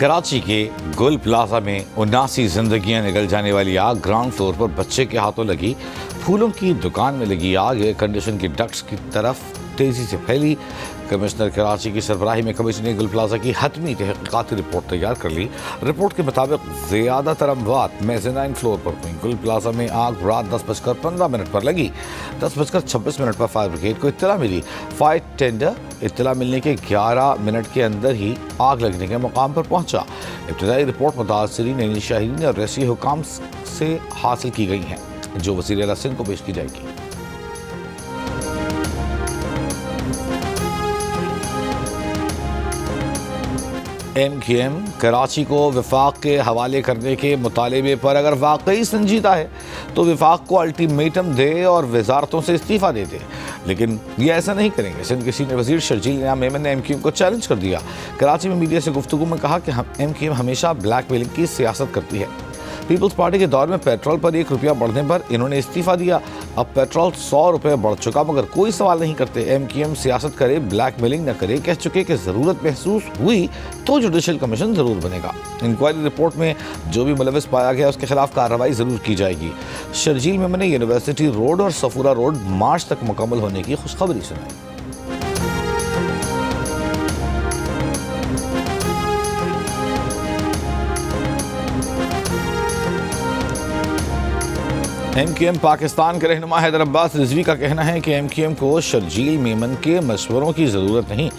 कराची के गुल प्लाजा में 79 जिंदगियां निकल जाने वाली आग। ग्राउंड फ्लोर पर बच्चे के हाथों लगी फूलों की दुकान में लगी आग एयर कंडीशन की डक्ट्स की तरफ तेजी से फैली। कमिश्नर कराची की सरबराही में कमीशन ने गुल प्लाजा की हतमी तहकीकाती रिपोर्ट तैयार कर ली। रिपोर्ट के मुताबिक ज़्यादातर अमवात मेज़नाइन फ्लोर पर हुई। गुल प्लाजा में आग रात 10:15 पर लगी। 10:26 पर फायर ब्रिगेड को इत्तला मिली। फायर टेंडर इत्तला मिलने के 11 मिनट के अंदर ही आग लगने के मुकाम पर पहुंचा। इब्तदाई रिपोर्ट मुतासरीन यानी शाहीन और रेसी हुकाम से हासिल की गई हैं, जो वज़ीर आला सिंध को पेश की जाएगी। MQM कराची को विफाक के हवाले करने के मुतालबे पर अगर वाकई संजीदा है तो विफाक को अल्टीमेटम दे और वजारतों से इस्तीफ़ा दे दे, लेकिन ये ऐसा नहीं करेंगे। सिंध के सीनियर वज़ीर शर्जील मेमन ने MQM को चैलेंज कर दिया। कराची में मीडिया से गुफ्तगू में कहा कि MQM हमेशा ब्लैकमेलिंग की सियासत करती है। पीपल्स पार्टी के दौर में पेट्रोल पर 1 रुपया बढ़ने पर इन्होंने इस्तीफ़ा दिया। अब पेट्रोल 100 रुपये बढ़ चुका, मगर कोई सवाल नहीं करते। MQM सियासत करे, ब्लैकमेलिंग न करे। कह चुके कि ज़रूरत महसूस हुई तो जुडिशल कमीशन ज़रूर बनेगा। इंक्वायरी रिपोर्ट में जो भी मुलविस पाया गया उसके खिलाफ कार्रवाई ज़रूर की जाएगी। शर्जील मेमन ने यूनिवर्सिटी रोड और सफूरा रोड मार्च तक मुकम्मल होने की खुशखबरी सुनाई। MQM पाकिस्तान के रहनुमा हैदर अब्बास रिजवी का कहना है कि MQM को शर्जील मेमन के मशवरों की ज़रूरत नहीं,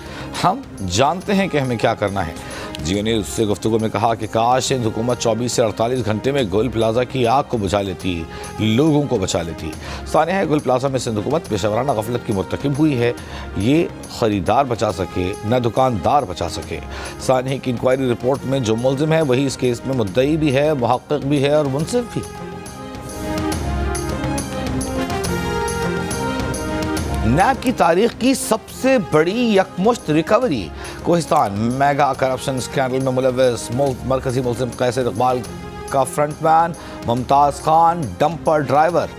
हम जानते हैं कि हमें क्या करना है। जियो ने उससे गुफ्तगू में कहा कि काश सिंध हुकूमत 24 से 48 घंटे में गुल प्लाजा की आग को बुझा लेती, लोगों को बचा लेती। सानिया है, गुल प्लाजा में सिंध हुकूमत पेशेवराना गफलत की मुर्तकिब हुई है। ये ख़रीदार बचा सके न दुकानदार बचा सके। सानिया की इंक्वायरी रिपोर्ट में जो मुल्ज़िम है वही इस केस में मुद्दई भी है, मुहक्किक भी है और मुनसिफ भी। नैब की तारीख की सबसे बड़ी यकमुश्त recovery. Kohistan mega corruption scandal में मुलविस मरकजी मुल्ज़िम कैसर इकबाल का frontman Mumtaz Khan dumper driver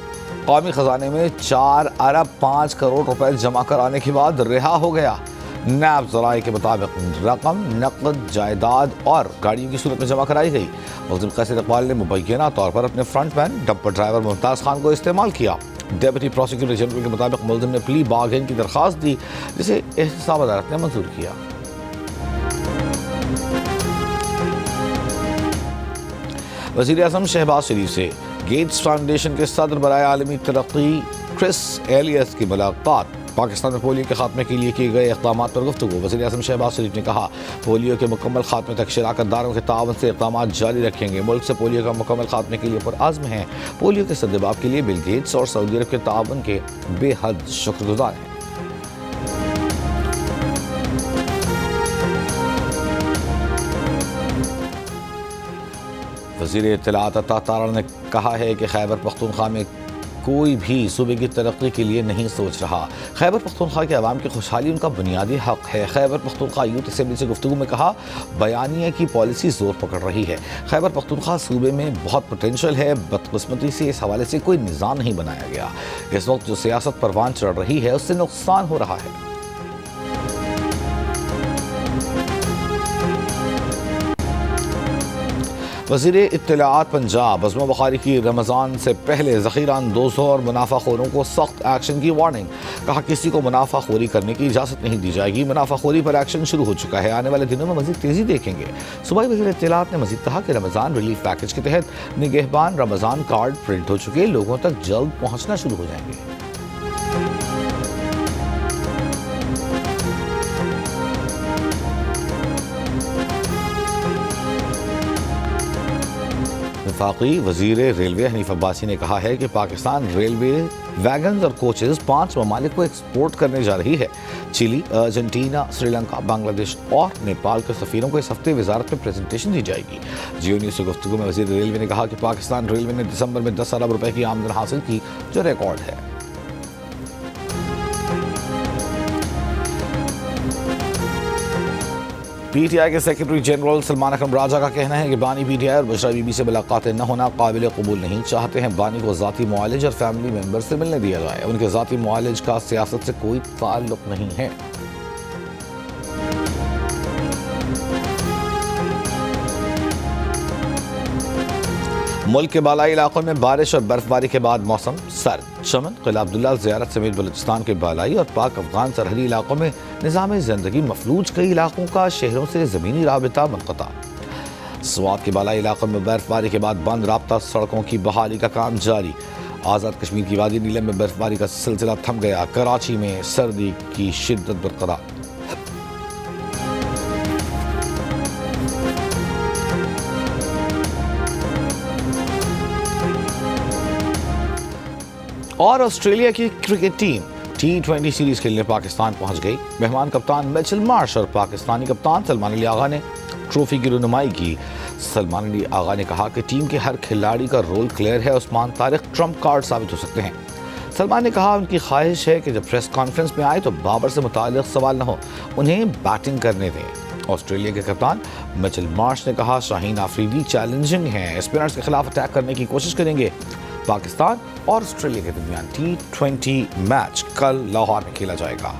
कौमी ख़जाने में 4 अरब 5 करोड़ रुपए जमा कराने के बाद रिहा हो गया। नैब ज़राए के मुताबिक रकम नकद, जायदाद और गाड़ियों की सूरत में जमा कराई गई। मुल्ज़िम कैसर इकबाल ने मुबैना तौर पर अपने frontman dumper driver Mumtaz Khan को इस्तेमाल किया। डेप्यूटी प्रोसिक्यूटर जनरल के मुताबिक मुल्ज़िम ने प्ली बार्गेन की दरख्वास्त दी, जिसे एहतसाब अदालत ने मंजूर किया। वज़ीर आज़म शहबाज शरीफ से गेट्स फाउंडेशन के सदर बराए आलमी तरक्की क्रिस एलियस की मुलाकात। पाकिस्तान में पोलियो के खात्मे के लिए किए गए इक़दाम पर गुफ्तगू। वज़ीर आज़म शहबाज शरीफ ने कहा, पोलियो के मुकम्मल खात्मे तक शराकतदारों के तावन से इक़दाम जारी रखेंगे। मुल्क से पोलियो का मुकम्मल खात्मे के लिए पुरअज़्म हैं। पोलियो के सद्देबाब के लिए बिल गेट्स और सऊदी अरब के तावन के बेहद शुक्रगुज़ार हैं। वज़ीर इत्तलाआत अता तारा ने कहा है कि खैबर पख्तूनख्वा में कोई भी सूबे की तरक्की के लिए नहीं सोच रहा। खैबर पख्तूनख्वा के अवाम की खुशहाली उनका बुनियादी हक है। खैबर पख्तूनख्वा यूथ असेंबली से गुफ्तगू में कहा, बयानिया की पॉलिसी जोर पकड़ रही है। खैबर पख्तूनख्वा सूबे में बहुत पोटेंशियल है, बदकिस्मती से इस हवाले से कोई निज़ाम नहीं बनाया गया। इस वक्त जो सियासत परवान चढ़ रही है उससे नुकसान हो रहा है। वज़ीर इत्तलाआत पंजाब अज़मा बुखारी की रमज़ान से पहले ज़ख़ीराअंदोज़ों और मुनाफाखोरों को सख्त एक्शन की वार्निंग। कहा, किसी को मुनाफाखोरी करने की इजाज़त नहीं दी जाएगी। मुनाफाखोरी पर एक्शन शुरू हो चुका है, आने वाले दिनों में मज़ीद तेज़ी देखेंगे। सूबाई वज़ीर इत्तलाआत ने मज़ीद कहा कि रमज़ान रिलीफ पैकेज के तहत निगहबान रमज़ान कार्ड प्रिंट हो चुके लोगों तक जल्द पहुँचना शुरू हो जाएंगे। वफाकी वज़ीर रेलवे हनीफ अब्बासी ने कहा है कि पाकिस्तान रेलवे वैगन्स और कोचेज़ 5 ममालिक को एक्सपोर्ट करने जा रही है। चिली, अर्जेंटीना, श्रीलंका, बांग्लादेश और नेपाल के सफ़ीरों को इस हफ्ते वजारत में प्रेजेंटेशन दी जाएगी। जियो न्यूज़ से गुफ्तगू में वज़ीर रेलवे ने कहा कि पाकिस्तान रेलवे ने दिसंबर में 10 अरब रुपए की आमदन हासिल की, जो रिकॉर्ड है। PTI के सेक्रेटरी जनरल सलमान अकरम राजा का कहना है कि बानी PTI और बुशरा बीबी से मुलाकातें न होना काबिल कबूल नहीं। चाहते हैं बानी को ज़ाती मुआलिज और फैमिली मेम्बर से मिलने दिया जाए। उनके ज़ाती मुआलिज का सियासत से कोई ताल्लुक नहीं है। मुल्क के बालाई इलाकों में बारिश और बर्फबारी के बाद मौसम सर्द। चमन, किला अब्दुल्ला, ज़ियारत समेत बलूचिस्तान के बालाई और पाक अफगान सरहदी इलाकों में निज़ाम ज़िंदगी मफलूज, कई इलाकों का शहरों से ज़मीनी राबिता मुनक़ता। स्वात के बालाई इलाकों में बर्फबारी के बाद बंद राब्ता, सड़कों की बहाली का काम जारी। आज़ाद कश्मीर की वादी नीलम में बर्फबारी का सिलसिला थम गया। कराची में सर्दी की शिद्दत बरकरार। और ऑस्ट्रेलिया की क्रिकेट टीम T20 सीरीज खेलने पाकिस्तान पहुंच गई। मेहमान कप्तान मिचेल मार्श और पाकिस्तानी कप्तान सलमान अली आगा ने ट्रॉफी की रुनुमाई की। सलमान अली आगा ने कहा कि टीम के हर खिलाड़ी का रोल क्लियर है, उस्मान तारिक ट्रम्प कार्ड साबित हो सकते हैं। सलमान ने कहा उनकी ख्वाहिश है कि जब प्रेस कॉन्फ्रेंस में आए तो बाबर से मुताल्लिक सवाल न हो, उन्हें बैटिंग करने दें। ऑस्ट्रेलिया के कप्तान मिचेल मार्श ने कहा शाहीन आफरीदी चैलेंजिंग हैं, स्पिनर्स के खिलाफ अटैक करने की कोशिश करेंगे। पाकिस्तान और ऑस्ट्रेलिया के दरमियान T20 मैच कल लाहौर में खेला जाएगा।